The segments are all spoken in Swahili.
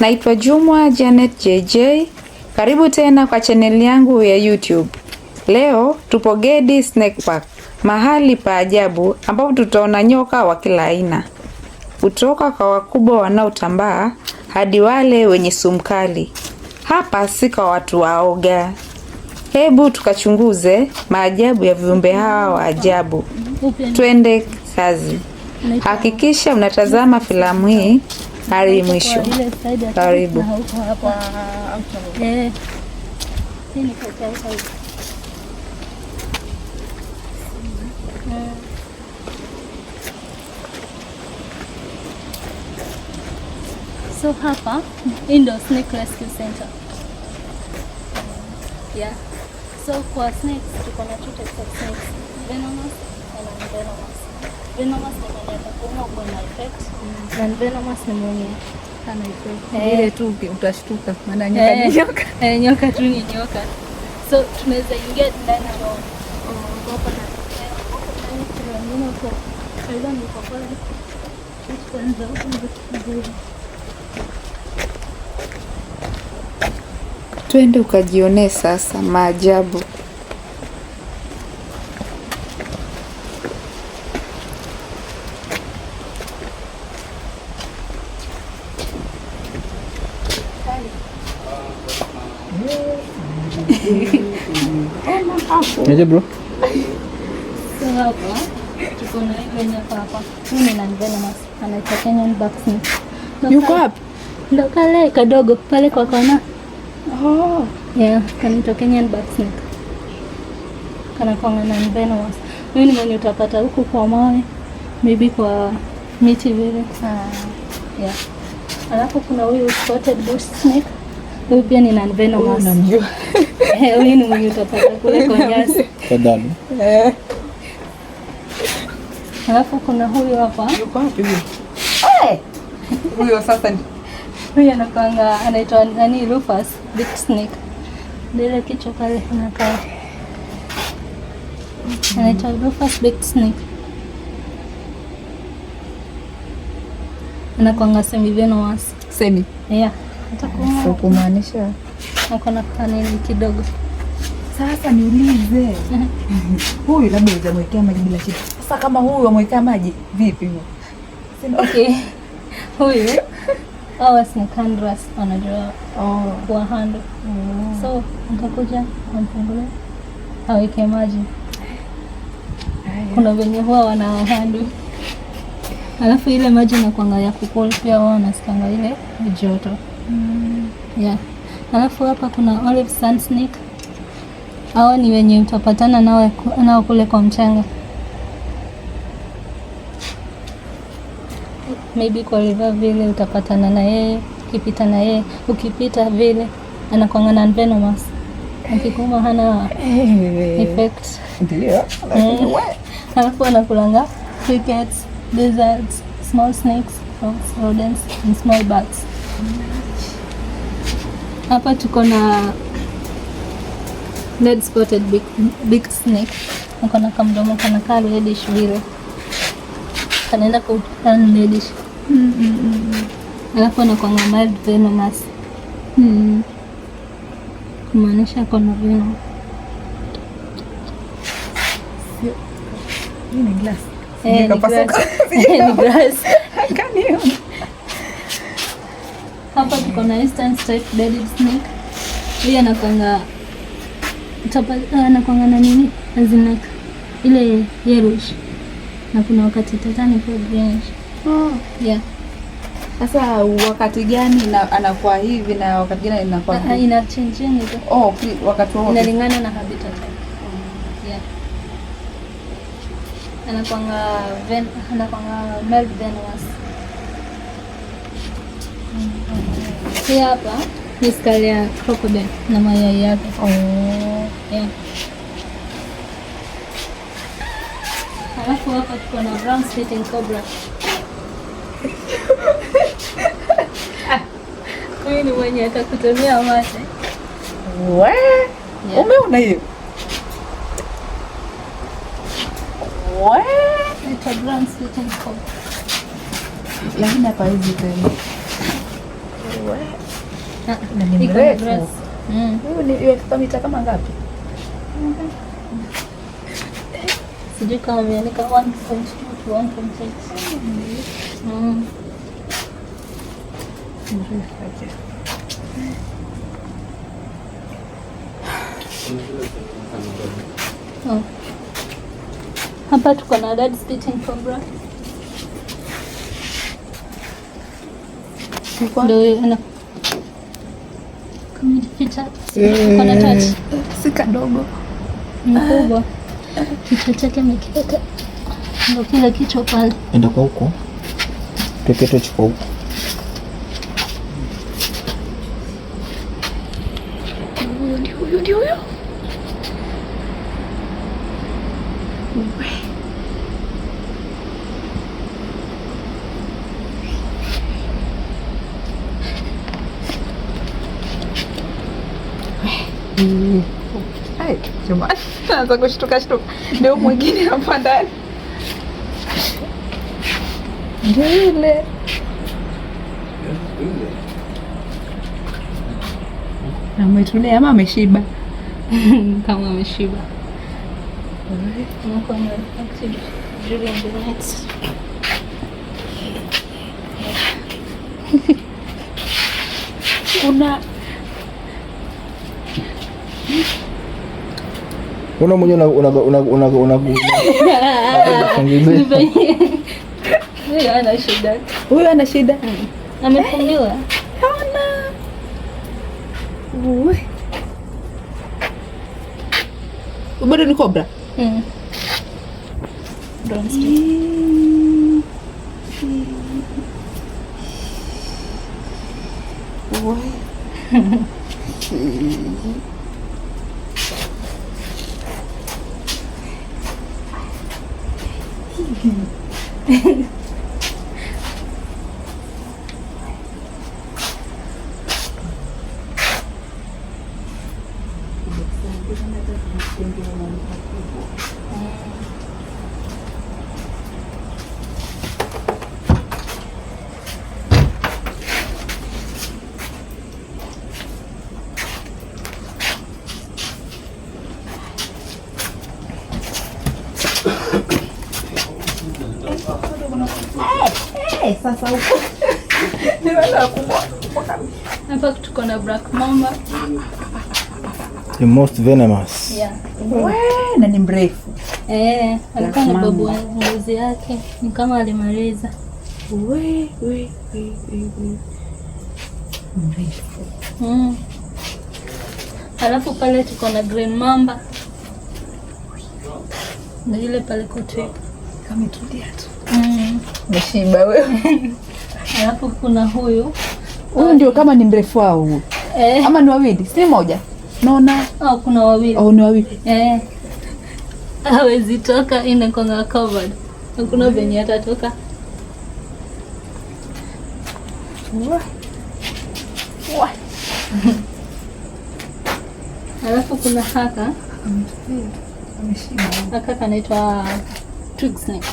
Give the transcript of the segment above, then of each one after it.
Naitwa Jumwa Janet JJ. Karibu tena kwa channel yangu ya YouTube. Leo tupo Gedi Snake Park, mahali pa ajabu ambapo tutaona nyoka wa kila aina. Kutoka kwa wakubwa wanaotambaa hadi wale wenye sumu kali. Hapa si kwa watu waoga. Hebu tukachunguze maajabu ya viumbe hawa wa ajabu. Twende kazi. Hakikisha unatazama filamu hii hadi mwisho. Karibu. So hapa Indo Snake Rescue Center. Yeah. So kwa snakes tuko na two types of snakes, venomous and non-venomous. Venomous ni mwenye atakuuma kwa na effect. Non-venomous ni mwenye ana effect. Ile tu utashtuka maana nyoka ni nyoka. Nyoka tu ni nyoka. So tunaweza ingia ndani na hapa na wengine huko. Kaida ni kwa pale. Tuanze huko. Twende ukajione sasa maajabu. Aje bro? So hapa tuko na ile nyoka hapa. Huyu ni non-venomous. Anaitwa Kenyan black snake. Yuko wapi? Ndo kale kadogo pale kwa kona. Oh, yeah, kanaitwa Kenyan black snake. Kana kwa non-venomous. Huyu ni mwenye utapata huku kwa mawe, maybe kwa miti vile. Yeah. Alafu kuna huyu spotted bush snake. Huyu pia ni non-venomous. Unamjua? Huyu ni mwenye utapata kule kwa nyasi. Kadani. Alafu kuna huyu hapa. Yuko wapi huyu? Huyo sasa ni huyu anaitwa nani, Rufus big snake. Ndio kichwa pale anakaa. Anaitwa Rufus big snake. Anakuanga semi-venomous. Semi? Yeah. Atakuuma. So kumaanisha Akona kanini kidogo. sasa niulize. Huyu labda unamwekea maji bila shida. Sasa kama huyu amwekea maji vipi huyo? Okay. Huyu snake handlers wanajua kwa handle. So nitakuja kumfungulia aweke maji. Kuna venye huwa wana handle. Alafu ile maji inakuanga ya kukula pia wao wanasikanga ile joto. Yeah. Alafu hapa kuna olive sand snake. Hao ni wenye utapatana nao kule kwa mchanga. Maybe kwa river vile utapatana na yeye, ukipita na yeye, ukipita vile anakuanga non-venomous. Akikuuma hana effect. Ndio. Alafu anakulanga crickets, lizards, small snakes, frogs, rodents and small birds. Hapa tuko na red spotted big snake. Akona kamdomo kana kale reddish vile. Kanaenda kuturn reddish. Alafu anakuanga mild venomous. Kumaanisha kona venom. Hii ni glass. Ni glass. Kani. Hapa tuko na eastern striped bearded snake. Hii anakuanga na nini? Azina ile yellowish. Na kuna wakati tatani kwa greenish. Yeah. Sasa wakati gani anakuwa hivi na wakati gani inakuwa hivi? Ina change hizo. Wakati wote. Inalingana na habitat. Yeah. Anakuanga mild venomous. Hii hapa ni skull ya crocodile na mayai yake. Yeah. Alafu hapa tuko na brown spitting cobra. Huyu ni mwenye atakutemea mate. Umeona hiyo? It's a brown spitting cobra. Lakini hapa hizi tena. Na ni mrefu. Huyu ni mita kama ngapi? Sijui kama ameandika 1.2 to 1.6. Hapa tuko na dead spitting cobra. Ndio ana kama kicha. Kuna touch. Si kadogo. Mkubwa. Kichwa chake mekeka. Ndio kile kichwa pale. Enda kwa huko. Tuketo chukua huko. Ndio. Hai, cuma naanza kushtuka. Ndio mwingine hapa ndani. Ndio yule. Na mwetulia ama ameshiba? Kama ameshiba. Mkono active during the night. Una mwenye una Huyu ana shida. Amefungiwa. Haona. Bado ni cobra? Brown stick. Sasa huko. Nimeenda kubwa. Hapa tuko na black mamba. The most venomous. Yeah. Na ni mrefu. Alikuwa na babu ngozi yake ni kama alimaliza. Mrefu. Alafu pale tuko na green mamba. Na ile pale kote kama tulia tu. Meshiba wewe. Alafu kuna huyu ndio kama ni mrefu wao huyu. Ama ni wawili, si moja. Naona kuna wawili. Ni wawili. Hawezi toka ina konga covered. Hakuna venye atatoka. Alafu kuna haka. Ameshiba. Haka kanaitwa twig snake.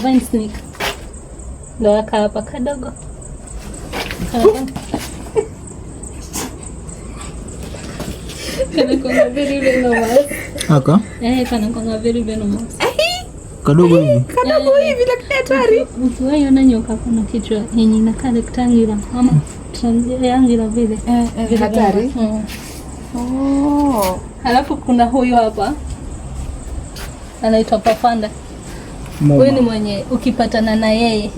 Vine snake. Ndio haka hapa kadogo. Kana konga very venomous. Haka? Kana konga very venomous. Kadogo hivi. Kadogo hivi lakini hatari. Ukiona nyoka kuna kichwa yenye inakaa rectangular ama triangular vile. Hatari. Halafu kuna huyu hapa. Anaitwa Pafanda. Huyu ni mwenye ukipatana na yeye.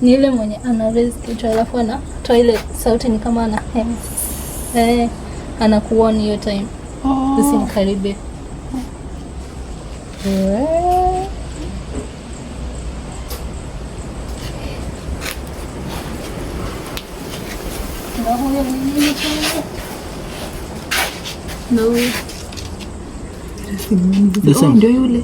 Ni ile mwenye ana raise kichwa alafu ana toilet sauti ni kama ana hem. Anakuona hiyo time. Usimkaribie. Na huyo mwingine ndio yule.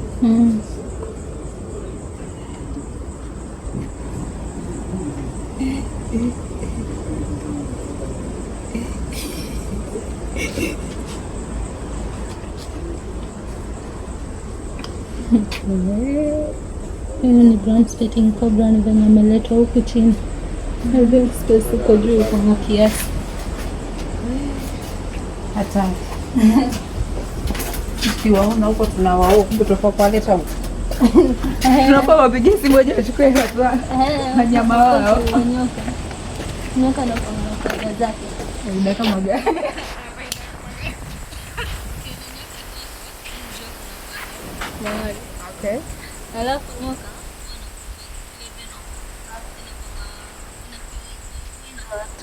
Huyu ni brown spitting cobra, ni venye ameletwa huku chini. I think space iko juu kwa kiasi. Hata tukiwaona huko tunawaona, kumbe tutakuwa paleta huko. Tunapa wapigie simu moja achukue hapa. Wanyama wao. Nyoka na kwa zake. Ndio kama gani? Okay. Alafu nyoka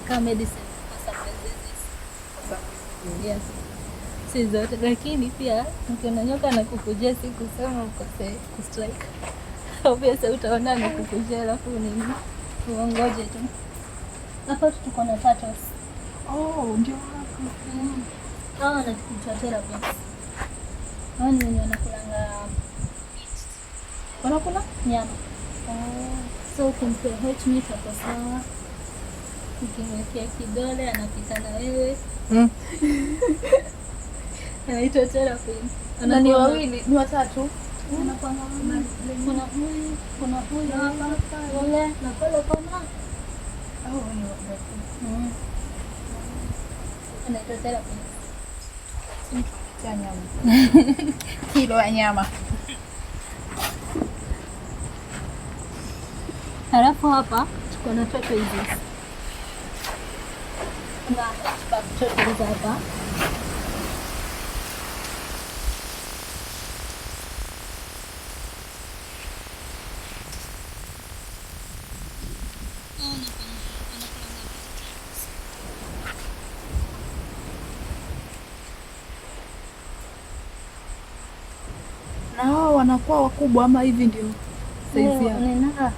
kama medicine kwa some diseases. Yes. Si zote, lakini pia ukiona nyoka na kukujia si kusema ukose kustrike. Obviously utaona na kukujia alafu nini? Uongoje tu. Hapa tuko na turtles. Oh, ndio hapo. Hawa wanaitwa terrapins. Hawa ni wenye wanakula nyama. So ukimpea meat hapo sawa. Ukimwekea kidole anapita na wewe. Anaitwa terrapin. Ni wawili, ni watatu. Kuna huyu hapa, yule na pale kona. Ni watatu. Anaitwa terrapin. Cha nyama. Kilo ya nyama. Halafu hapa tuko na toto hizi. Kuna toto hizi hapa. Na hao wanakuwa wakubwa ama hivi ndio size yao?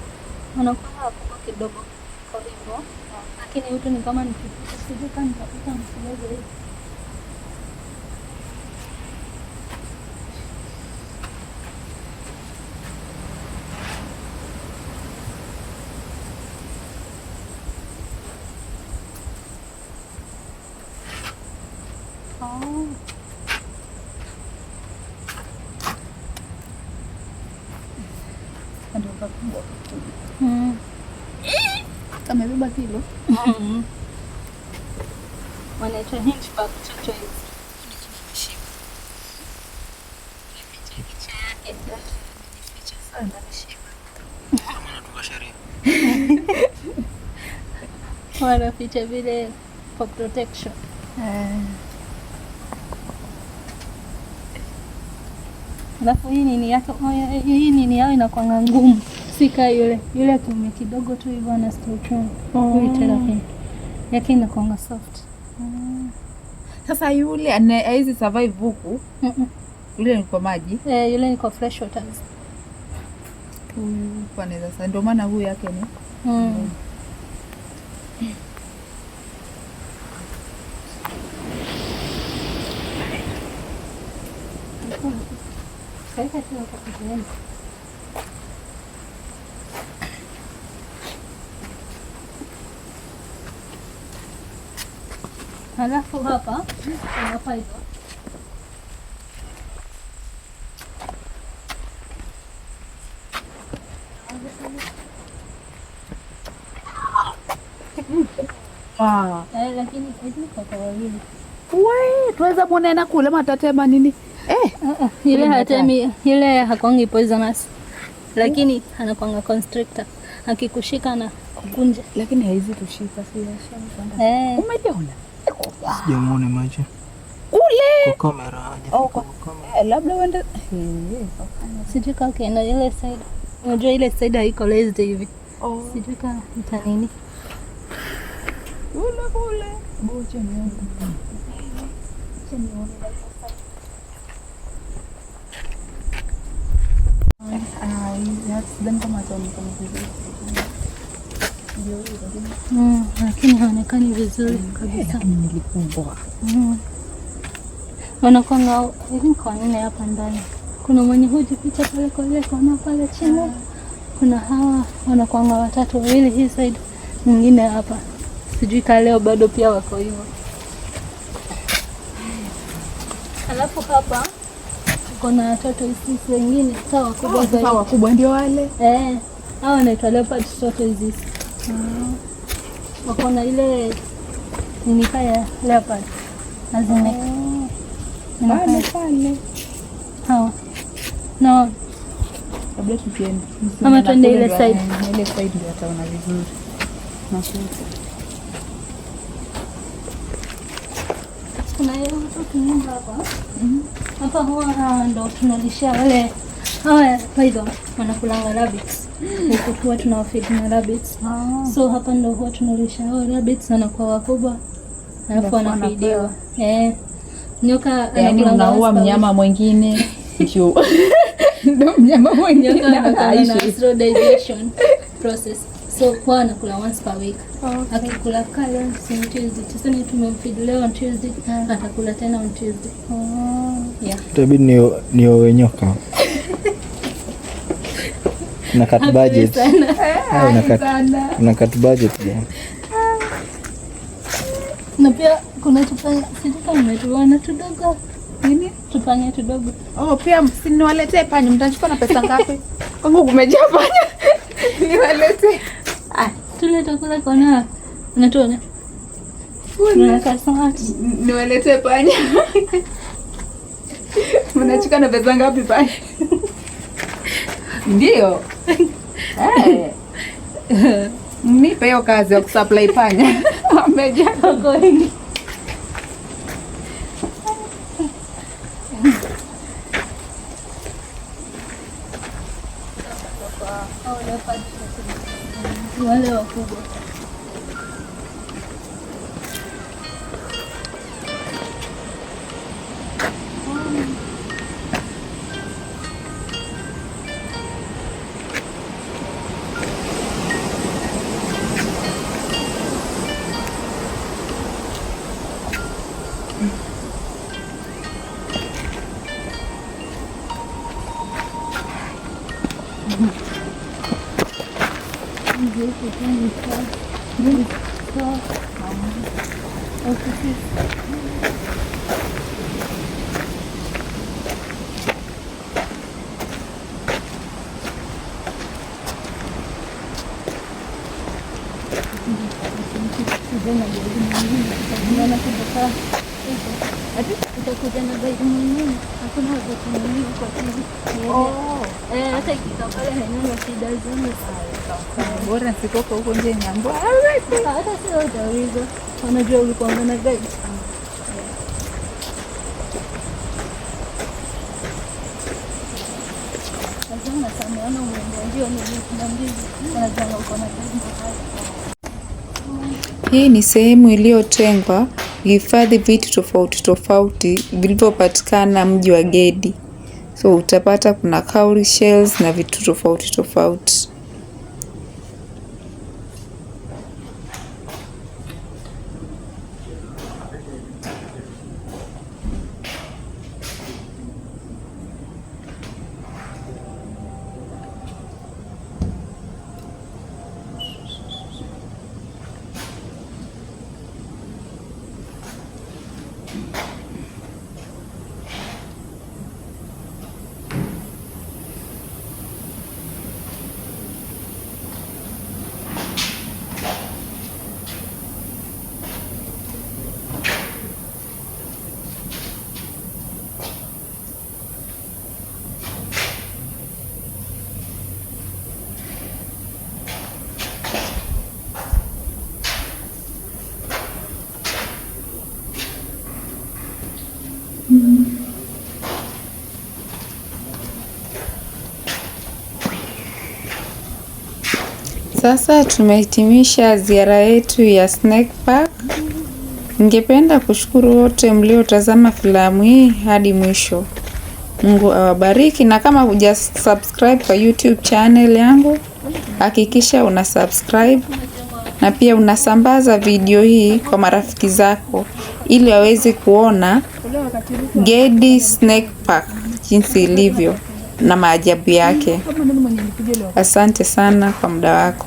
Wanakuwa wakubwa kidogo kwa hivyo. Lakini hutu ni kama nikipita sijui kama nitapita msilezo hivi. Ndio wakubwa. Amebeba kilo. Wanaitwa hunchback tortoise. Wanaficha vile for protection. Alafu hii nini yao inakuwa ngumu. Sika yule tume kidogo tu hivyo na stretch. Huyu terrapin yake inakuwa soft. Sasa yule haizi survive huku. Yule ni kwa maji. Yule ni kwa fresh waters. Huyu anaweza sasa, ndio maana huyu yake ni. Halafu hapa hivyo. Lakini kwa wawili. Wewe tuweza muone na kule matatema nini? Ile hatemi, ile hakongi poisonous. Lakini anakuanga constrictor. Akikushika na kukunja. Lakini haizi tushika si yasha. Umejiona? Sijamuona macho. Kule. Kwa kamera haja. Kwa labda uende. Sijui kama ukienda ile side. Unajua ile side haiko raised hivi. Sijui kama ita nini. Kule. Bocha ni yangu. Lakini haonekani vizuri kabisa. Nilikumbwa. Wanakuanga kwa nne hapa ndani. Kuna mwenye hujificha pale kwa ile kona pale chini. Kuna hawa wanakuanga watatu, wawili hii side, mwingine hapa. Sijui kama leo bado pia wako hivyo. Alafu hapa kuna watoto hizi wengine sawa kubwa zaidi. Sawa kubwa ndio wale. Hao wanaitwa leopard tortoises. wako na ile nini kaya leopard azime Pale. hawa no Kabla tukienda. Ama tuende ile side. Ile side ndio ataona vizuri. Kuna hiyo nyumba hapa. Hapa huwa ndo tunalishia wale hawa python wanakulanga rabbits. Huku huwa tunawafeed na rabbits. So hapa ndo huwa tunalisha hao rabbits wanakuwa wakubwa. Alafu wanafeediwa. Nyoka yaani unaua mnyama mwingine juu ndo mnyama mwingine na slow digestion process. So kwa anakula once per week. Akikula kale on Tuesday. Tuseme tumemfeed leo on Tuesday, atakula tena on Tuesday. Yeah. Itabidi ni nyoka. Na cut budget. Na cut budget ya. Na pia kuna tupanya, sisi kama tumetuona tudogo. nini? Tupanya tudogo. Pia msiniwaletee panya, mtachukua na pesa ngapi? Kwangu kumejaa panya. Niwaletee. Tuleta kula kona. Unatuona? Unataka samaki. Niwaletee panya. Mnachukua na pesa ngapi panya? Ndio. Nipe hiyo kazi ya kusupply panya. Wamejaa kwa wengi. Wale wakubwa. Hata ikitoka pale haina shida zangu. Bora sikoko huko nje nyambwa. Hata sio utauliza. Wanajua ulikuwa na guide. Lazima sana ana mwenyewe ni kumwambia anajua uko na guide. Hii ni sehemu iliyotengwa kuhifadhi vitu tofauti tofauti vilivyopatikana mji wa Gedi. So utapata kuna cowrie shells na vitu tofauti tofauti. Sasa tumehitimisha ziara yetu ya Snake Park. Ningependa kushukuru wote mliotazama filamu hii hadi mwisho. Mungu awabariki, na kama huja subscribe kwa YouTube channel yangu, hakikisha una subscribe na pia unasambaza video hii kwa marafiki zako ili waweze kuona Gedi Snake Park jinsi ilivyo na maajabu yake. Asante sana kwa muda wako.